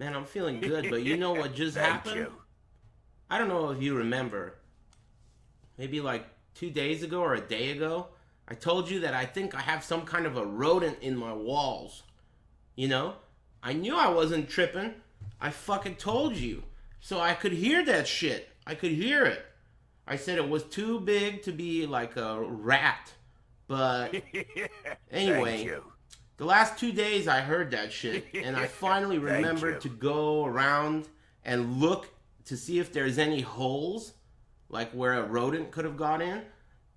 Man, I'm feeling good, but you know what just Thank happened? you. I don't know if you remember. Maybe like 2 days ago or a day ago, I told you that I think I have some kind of a rodent in my walls. You know? I knew I wasn't tripping. I fucking told you. So I could hear that shit. I could hear it. I said it was too big to be like a rat. But Thank anyway, you. the last 2 days I heard that shit. And I finally Thank remembered you. to go around and look to see if there's any holes, like where a rodent could have got in.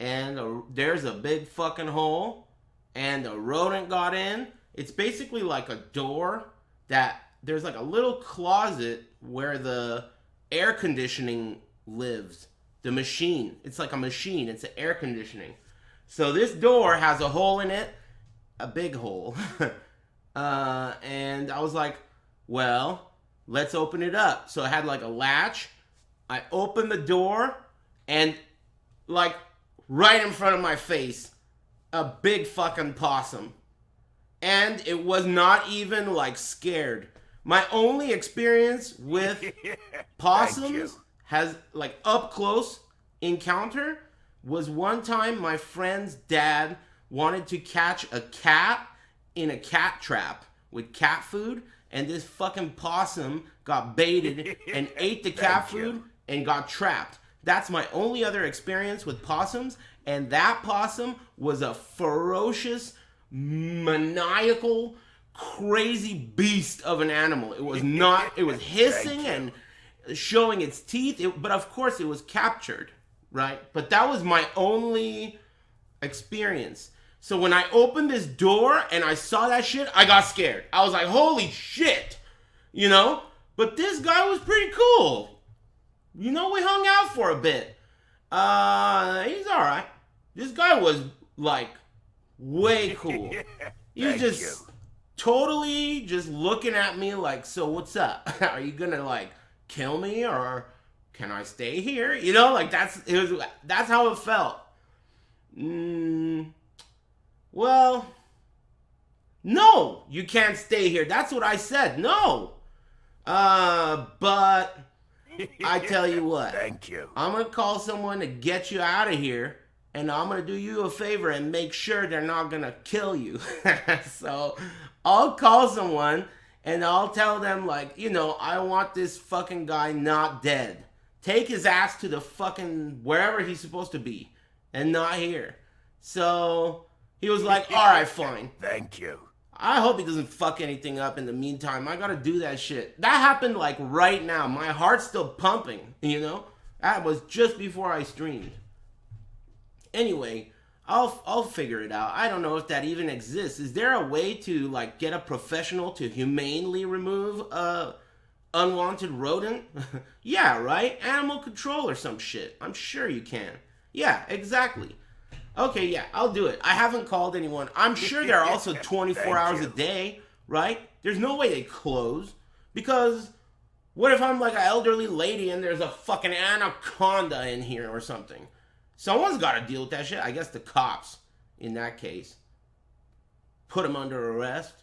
And there's a big fucking hole. And a rodent got in. It's basically like a door that there's like a little closet where the air conditioning lives. The machine. It's like a machine. It's an air conditioning. So this door has a hole in it. A big hole. And I was like, well, let's open it up. So I had like a latch. I opened the door and like right in front of my face, a big fucking possum. And it was not even like scared. My only experience with possums has like up close encounter was one time my friend's dad wanted to catch a cat in a cat trap with cat food, and this fucking possum got baited and ate the cat food and got trapped. That's my only other experience with possums, and that possum was a ferocious, maniacal, crazy beast of an animal. It was not, it was hissing and showing its teeth, but of course it was captured, right? But that was my only experience. So when I opened this door and I saw that shit, I got scared. I was like, holy shit, you know? But this guy was pretty cool. You know, we hung out for a bit. He's alright. This guy was like way cool. He was just totally just looking at me like, so what's up? Are you gonna like kill me or can I stay here? You know, like that's how it felt. Well, no, you can't stay here. That's what I said. No. But I tell you what. Thank you. I'm going to call someone to get you out of here, and I'm going to do you a favor and make sure they're not going to kill you. So I'll call someone, and I'll tell them, like, you know, I want this fucking guy not dead. Take his ass to the fucking wherever he's supposed to be, and not here. So he was like, all right, fine. Thank you. I hope he doesn't fuck anything up in the meantime. I gotta do that shit. That happened like right now. My heart's still pumping, you know? That was just before I streamed. Anyway, I'll figure it out. I don't know if that even exists. Is there a way to like get a professional to humanely remove a unwanted rodent? Yeah, right? Animal control or some shit. I'm sure you can. Yeah, exactly. Okay, yeah, I'll do it. I haven't called anyone. I'm sure they're also 24 hours a day, right? There's no way they close. Because what if I'm like an elderly lady and there's a fucking anaconda in here or something? Someone's got to deal with that shit. I guess the cops, in that case. Put them under arrest.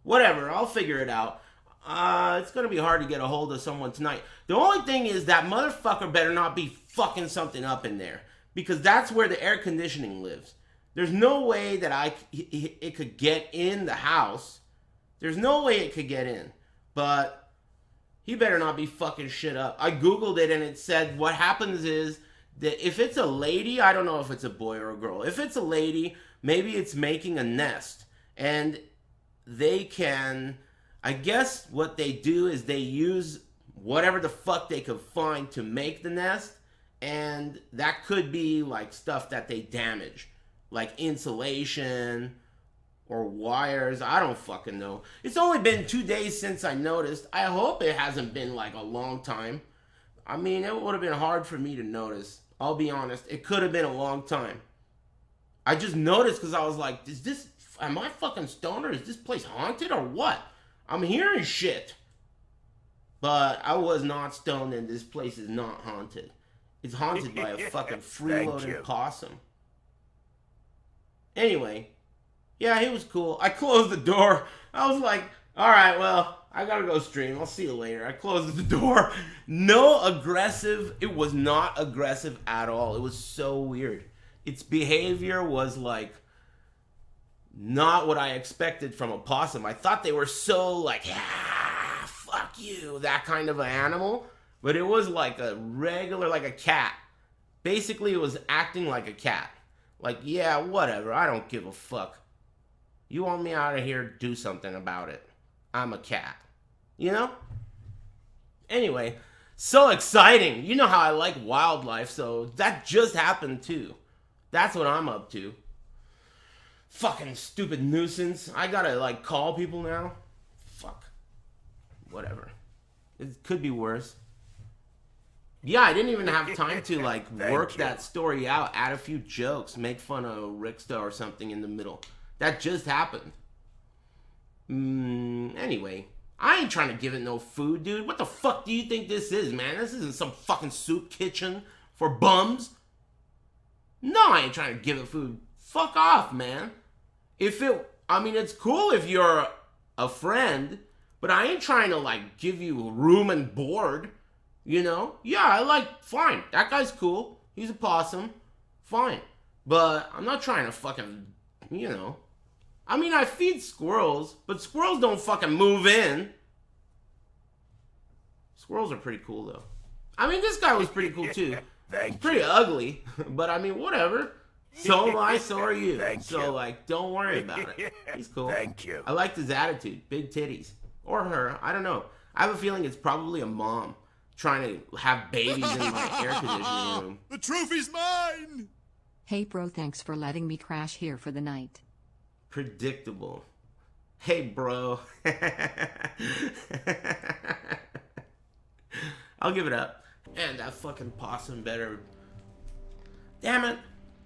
Whatever, I'll figure it out. It's going to be hard to get a hold of someone tonight. The only thing is that motherfucker better not be fucking something up in there. Because that's where the air conditioning lives. There's no way that it could get in the house. There's no way it could get in. But he better not be fucking shit up. I googled it and it said what happens is that if it's a lady, I don't know if it's a boy or a girl. If it's a lady, maybe it's making a nest. And they can, I guess what they do is they use whatever the fuck they could find to make the nest. And that could be like stuff that they damage, like insulation or wires. I don't fucking know. It's only been 2 days since I noticed. I hope it hasn't been like a long time. I mean, it would have been hard for me to notice. I'll be honest. It could have been a long time. I just noticed because I was like, am I fucking stoned or is this place haunted or what? I'm hearing shit. But I was not stoned and this place is not haunted. It's haunted by a fucking freeloading possum. Anyway, yeah, he was cool. I closed the door. I was like, all right, well, I gotta go stream. I'll see you later. I closed the door. No aggressive. It was not aggressive at all. It was so weird. Its behavior was like not what I expected from a possum. I thought they were so like, yeah, fuck you, that kind of an animal. But it was like a regular, like a cat. Basically, it was acting like a cat. Like, yeah, whatever. I don't give a fuck. You want me out of here? Do something about it. I'm a cat. You know? Anyway, so exciting. You know how I like wildlife, so that just happened too. That's what I'm up to. Fucking stupid nuisance. I gotta like call people now. Fuck. Whatever. It could be worse. Yeah, I didn't even have time to like work that story out, add a few jokes, make fun of Ricksta or something in the middle. That just happened. Anyway, I ain't trying to give it no food, dude. What the fuck do you think this is, man? This isn't some fucking soup kitchen for bums. No, I ain't trying to give it food. Fuck off, man. It's cool if you're a friend, but I ain't trying to like give you room and board. You know? Yeah, fine. That guy's cool. He's a possum. Fine. But I'm not trying to fucking, you know. I feed squirrels, but squirrels don't fucking move in. Squirrels are pretty cool, though. This guy was pretty cool, too. He's pretty ugly, but whatever. So am I, so are you. Don't worry about it. He's cool. Thank you. I liked his attitude. Big titties. Or her. I don't know. I have a feeling it's probably a mom trying to have babies in my air conditioning room. The trophy's mine! Hey bro, thanks for letting me crash here for the night. Predictable. Hey bro. I'll give it up. And that fucking possum better. Damn it.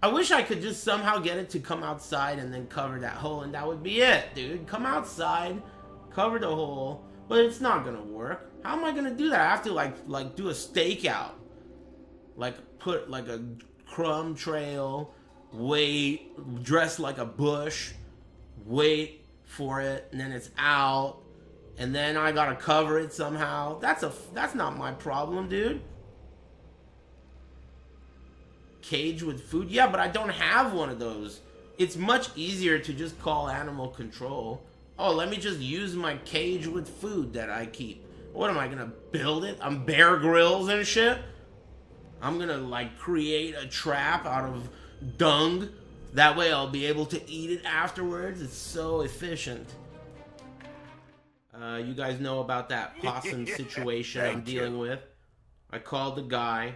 I wish I could just somehow get it to come outside and then cover that hole, and that would be it, dude. Come outside, cover the hole, but it's not gonna work. How am I gonna do that? I have to like do a stakeout. Like put like a crumb trail, wait, dress like a bush, wait for it, and then it's out, and then I gotta cover it somehow. That's not my problem, dude. Cage with food? Yeah, but I don't have one of those. It's much easier to just call animal control. Oh, let me just use my cage with food that I keep. What am I gonna build it? I'm Bear Grylls and shit? I'm gonna like create a trap out of dung. That way I'll be able to eat it afterwards. It's so efficient. You guys know about that possum situation I'm dealing with. I called the guy.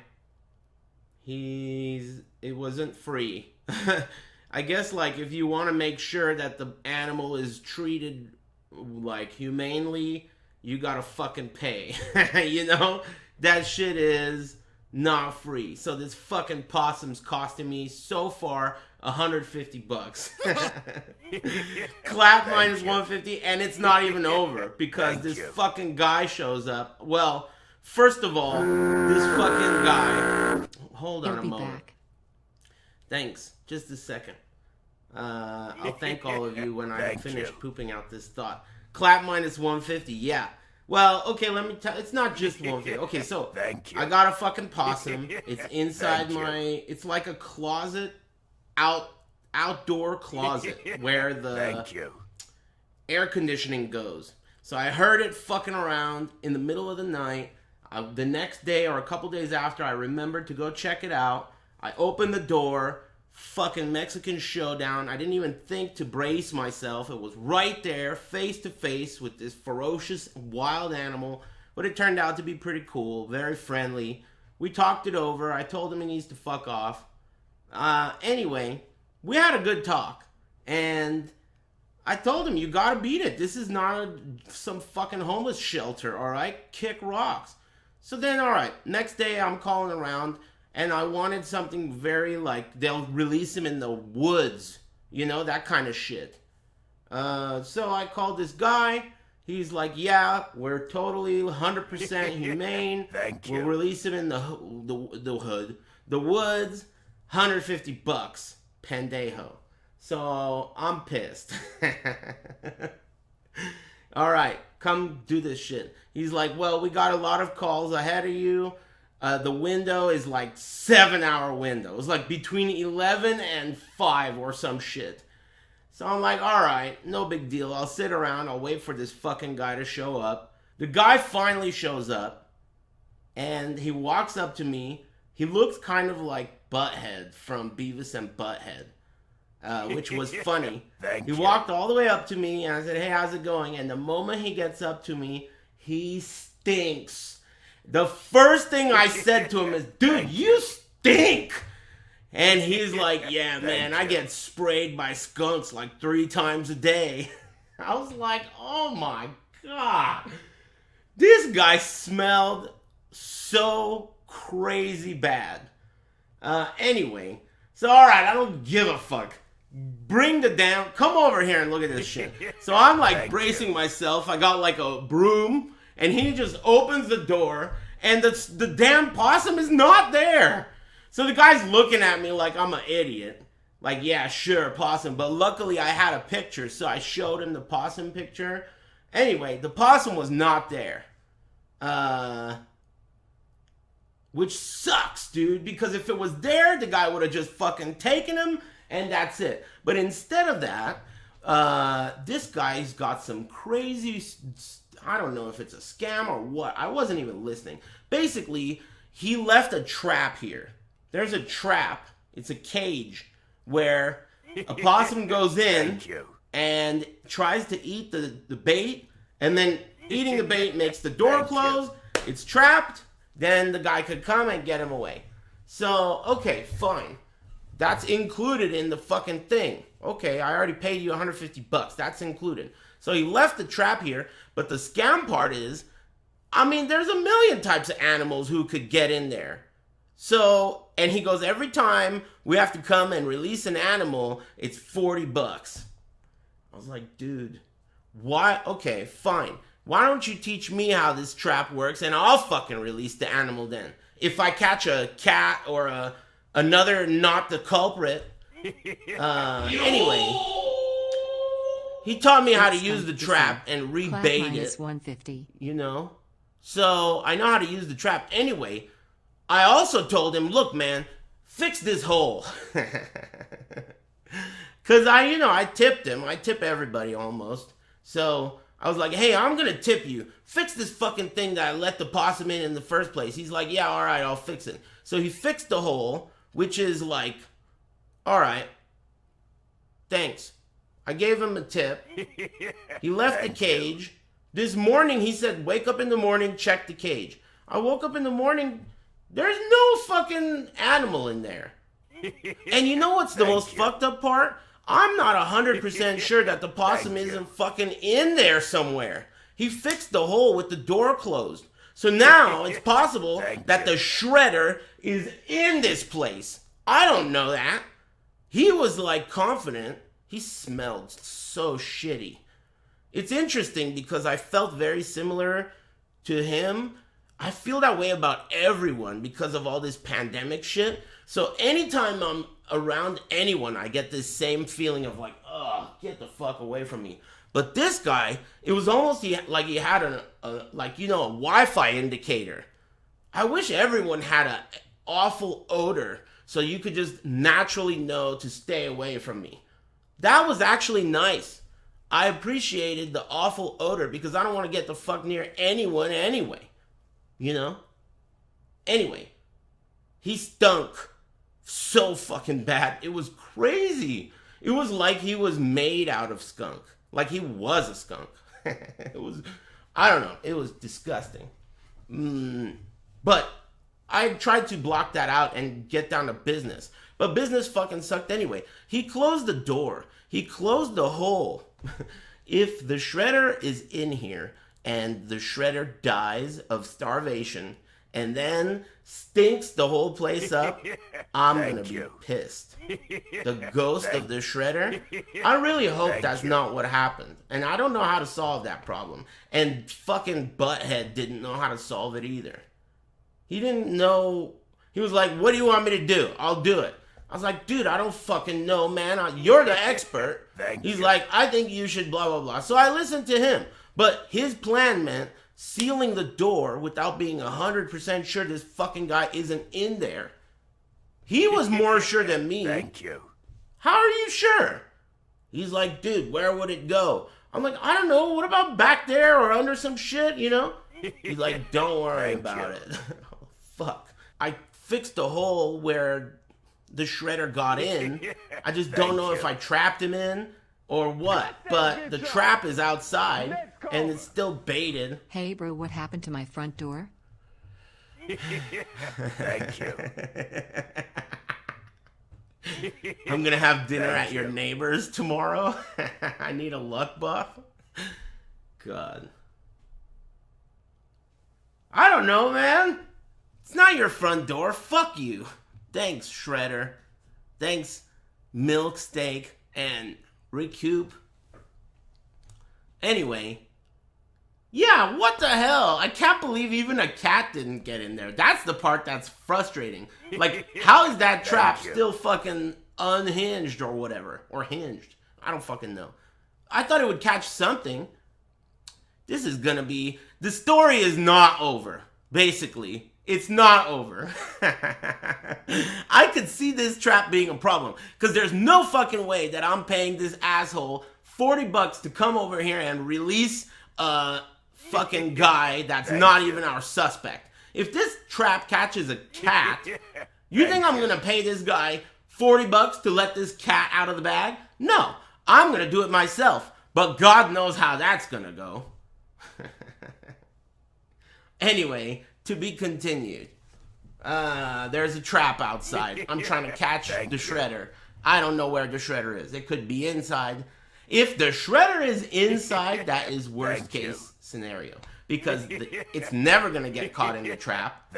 It wasn't free. I guess like if you want to make sure that the animal is treated like humanely, you gotta fucking pay. You know? That shit is not free. So this fucking possum's costing me so far $150. Clap minus 150, and it's not even over because this fucking guy shows up. Well, first of all, this fucking guy. Hold on a moment. Back. Thanks. Just a second. I'll thank all of you when I finish pooping out this thought. Clap minus 150. Yeah. Well, okay, let me tell. It's not just 150. Okay, so I got a fucking possum. It's inside my. It's like a closet, outdoor closet where the air conditioning goes. So I heard it fucking around in the middle of the night. The next day or a couple days after, I remembered to go check it out. I opened the door. Fucking Mexican showdown. I didn't even think to brace myself. It was right there, face to face with this ferocious wild animal. But it turned out to be pretty cool, very friendly. We talked it over. I told him he needs to fuck off. Anyway, we had a good talk. And I told him, you gotta beat it. This is not some fucking homeless shelter, alright? Kick rocks. So then, alright, next day I'm calling around. And I wanted something very like, they'll release him in the woods. You know, that kind of shit. So I called this guy. He's like, yeah, we're totally 100% humane. We'll release him in the woods. $150. Pendejo. So I'm pissed. All right, come do this shit. He's like, well, we got a lot of calls ahead of you. The window is like 7-hour window. It's like between 11 and 5 or some shit. So I'm like, all right, no big deal. I'll sit around. I'll wait for this fucking guy to show up. The guy finally shows up, and he walks up to me. He looks kind of like Butthead from Beavis and Butthead, which was funny. He walked all the way up to me, and I said, hey, how's it going? And the moment he gets up to me, he stinks. The first thing I said to him is, dude, you stink. And he's like, yeah, man, I get sprayed by skunks like 3 times a day. I was like, oh my God. This guy smelled so crazy bad. Anyway, so all right, I don't give a fuck. Bring the damn, come over here and look at this shit. So I'm like bracing myself. I got like a broom. And he just opens the door, and the damn possum is not there. So the guy's looking at me like I'm an idiot. Like, yeah, sure, possum. But luckily I had a picture, so I showed him the possum picture. Anyway, the possum was not there. Which sucks, dude, because if it was there, the guy would have just fucking taken him, and that's it. But instead of that, this guy's got some crazy... I don't know if it's a scam or what. I wasn't even listening. Basically, he left a trap here. There's a trap. It's a cage where a possum goes in and tries to eat the bait. And then eating the bait makes the door close. It's trapped. Then the guy could come and get him away. So, okay, fine. That's included in the fucking thing. Okay, I already paid you $150. That's included. So he left the trap here, but the scam part is, I mean, there's a million types of animals who could get in there. So, and he goes, every time we have to come and release an animal, it's $40. I was like, dude, why? Okay, fine. Why don't you teach me how this trap works, and I'll fucking release the animal then. If I catch a cat or another not the culprit. Anyway. He taught me how to use the trap and rebait it. 150. You know? So, I know how to use the trap. Anyway, I also told him, look, man, fix this hole. Because I tipped him. I tip everybody almost. So, I was like, hey, I'm going to tip you. Fix this fucking thing that I let the possum in the first place. He's like, yeah, all right, I'll fix it. So, he fixed the hole, which is like, all right, thanks. I gave him a tip. He left the cage. This morning, he said, wake up in the morning, check the cage. I woke up in the morning, there's no fucking animal in there. And you know what's the most fucked up part? I'm not 100% sure that the possum isn't fucking in there somewhere. He fixed the hole with the door closed. So now it's possible that the shredder is in this place. I don't know that. He was like confident. He smelled so shitty. It's interesting because I felt very similar to him. I feel that way about everyone because of all this pandemic shit. So anytime I'm around anyone, I get this same feeling of like, oh, get the fuck away from me. But this guy, it was almost like he had a Wi-Fi indicator. I wish everyone had an awful odor so you could just naturally know to stay away from me. That was actually nice. I appreciated the awful odor because I don't want to get the fuck near anyone anyway. You know? Anyway, he stunk so fucking bad. It was crazy. It was like he was made out of skunk. Like he was a skunk. It was, I don't know. It was disgusting. But I tried to block that out and get down to business. But business fucking sucked anyway. He closed the door. He closed the hole. If the shredder is in here and the shredder dies of starvation and then stinks the whole place up, I'm going to be pissed. The ghost of the shredder? I really hope that's not what happened. And I don't know how to solve that problem. And fucking Butthead didn't know how to solve it either. He didn't know. He was like, what do you want me to do? I'll do it. I was like, dude, I don't fucking know, man. You're the expert. He's like, I think you should blah, blah, blah. So I listened to him. But his plan meant sealing the door without being 100% sure this fucking guy isn't in there. He was more sure than me. Thank you. How are you sure? He's like, dude, where would it go? I'm like, I don't know. What about back there or under some shit, you know? He's like, don't worry about it. Oh, fuck. I fixed the hole where the shredder got in. I just don't know if I trapped him in or what. But the trap is outside and it's still baited. Hey bro, what happened to my front door? Thank you. I'm gonna have dinner at your neighbor's tomorrow. I need a luck buff. God. I don't know, man. It's not your front door. Fuck you. Thanks, Shredder. Thanks, Milk Steak and Recoup. Anyway. Yeah, what the hell? I can't believe even a cat didn't get in there. That's the part that's frustrating. Like, how is that trap still fucking unhinged or whatever? Or hinged. I don't fucking know. I thought it would catch something. This is gonna be... The story is not over. Basically. It's not over. I could see this trap being a problem. Because there's no fucking way that I'm paying this asshole $40 to come over here and release a fucking guy that's not even our suspect. If this trap catches a cat, you think I'm gonna pay this guy $40 to let this cat out of the bag? No, I'm gonna do it myself. But God knows how that's gonna go. Anyway, to be continued. There's a trap outside. I'm trying to catch the shredder. I don't know where the shredder is. It could be inside. If the shredder is inside, that is worst case scenario. Because it's never going to get caught in the trap.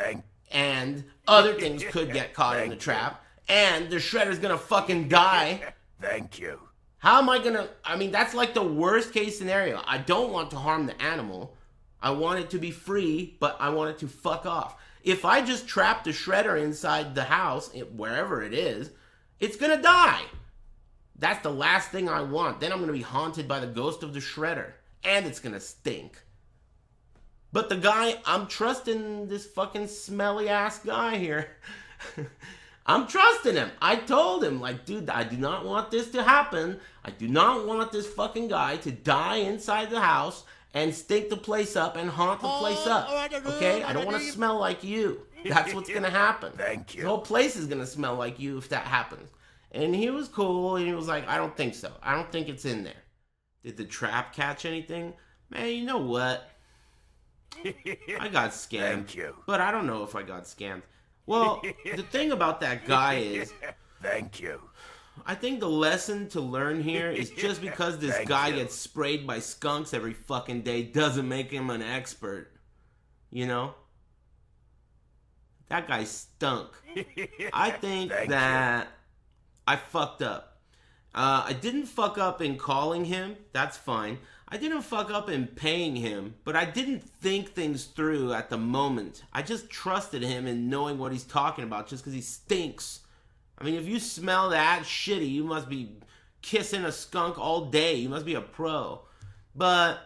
And other things could get caught in the trap. And the shredder's going to fucking die. Thank you. How am I going to... I mean, that's like the worst case scenario. I don't want to harm the animal. I want it to be free, but I want it to fuck off. If I just trap the shredder inside the house, wherever it is, it's going to die. That's the last thing I want. Then I'm going to be haunted by the ghost of the shredder. And it's going to stink. But the guy, I'm trusting this fucking smelly ass guy here. I'm trusting him. I told him, like, dude, I do not want this to happen. I do not want this fucking guy to die inside the house and stink the place up and haunt the place up. Okay? I don't want to smell like you. That's what's going to happen. Thank you. The whole place is going to smell like you if that happens. And he was cool, and he was like, I don't think so. I don't think it's in there. Did the trap catch anything? Man, you know what? I got scammed. Thank you. But I don't know if I got scammed. Well, the thing about that guy is... Thank you. I think the lesson to learn here is just because this guy gets sprayed by skunks every fucking day doesn't make him an expert. You know? That guy stunk. I think that I fucked up. I didn't fuck up in calling him. That's fine. I didn't fuck up in paying him, but I didn't think things through at the moment. I just trusted him in knowing what he's talking about just because he stinks. I mean, if you smell that shitty, you must be kissing a skunk all day. You must be a pro. But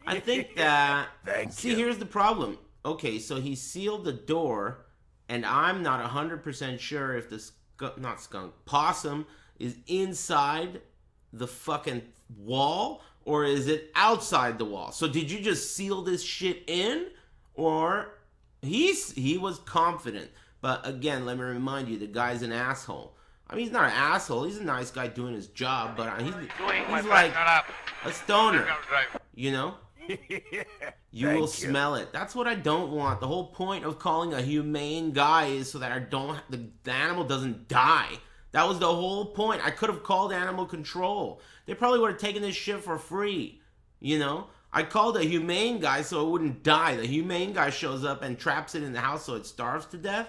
I think that... Here's the problem. Okay, so he sealed the door, and I'm not 100% sure if the Possum is inside the fucking wall, or is it outside the wall? So did you just seal this shit in? Or he was confident. But again, let me remind you, the guy's an asshole. I mean, he's not an asshole. He's a nice guy doing his job, but he's like a stoner, you know? You will smell it. That's what I don't want. The whole point of calling a humane guy is so that the animal doesn't die. That was the whole point. I could have called animal control. They probably would have taken this shit for free, you know? I called a humane guy so it wouldn't die. The humane guy shows up and traps it in the house so it starves to death?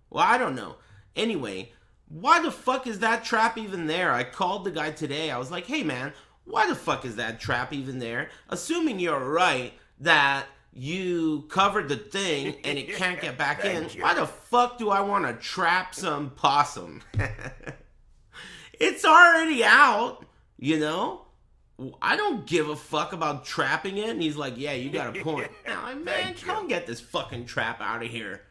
Well, I don't know. Anyway, why the fuck is that trap even there? I called the guy today. I was like, hey man, why the fuck is that trap even there? Assuming you're right that you covered the thing and it can't get back in, why the fuck do I want to trap some possum? It's already out, you know? I don't give a fuck about trapping it. And he's like, yeah, you got a point. I'm like, man, come get this fucking trap out of here.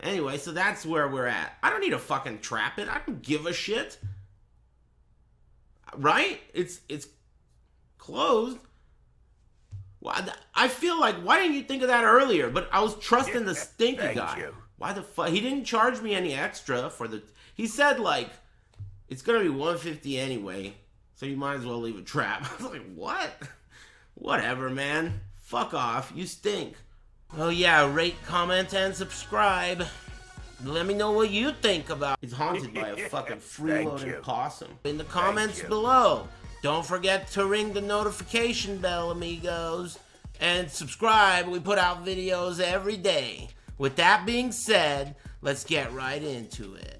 Anyway, so that's where we're at. I don't need to fucking trap it. I don't give a shit. Right? It's closed. Well, I feel like, why didn't you think of that earlier? But I was trusting the stinky Thank guy. you. Why the fuck? He didn't charge me any extra for the... He said, like, it's going to be $150 anyway, so you might as well leave a trap. I was like, what? Whatever, man. Fuck off. You stink. Oh, yeah. Rate, comment, and subscribe. Let me know what you think about... He's haunted by a fucking freeloading possum. In the comments below. Don't forget to ring the notification bell, amigos. And subscribe. We put out videos every day. With that being said, let's get right into it.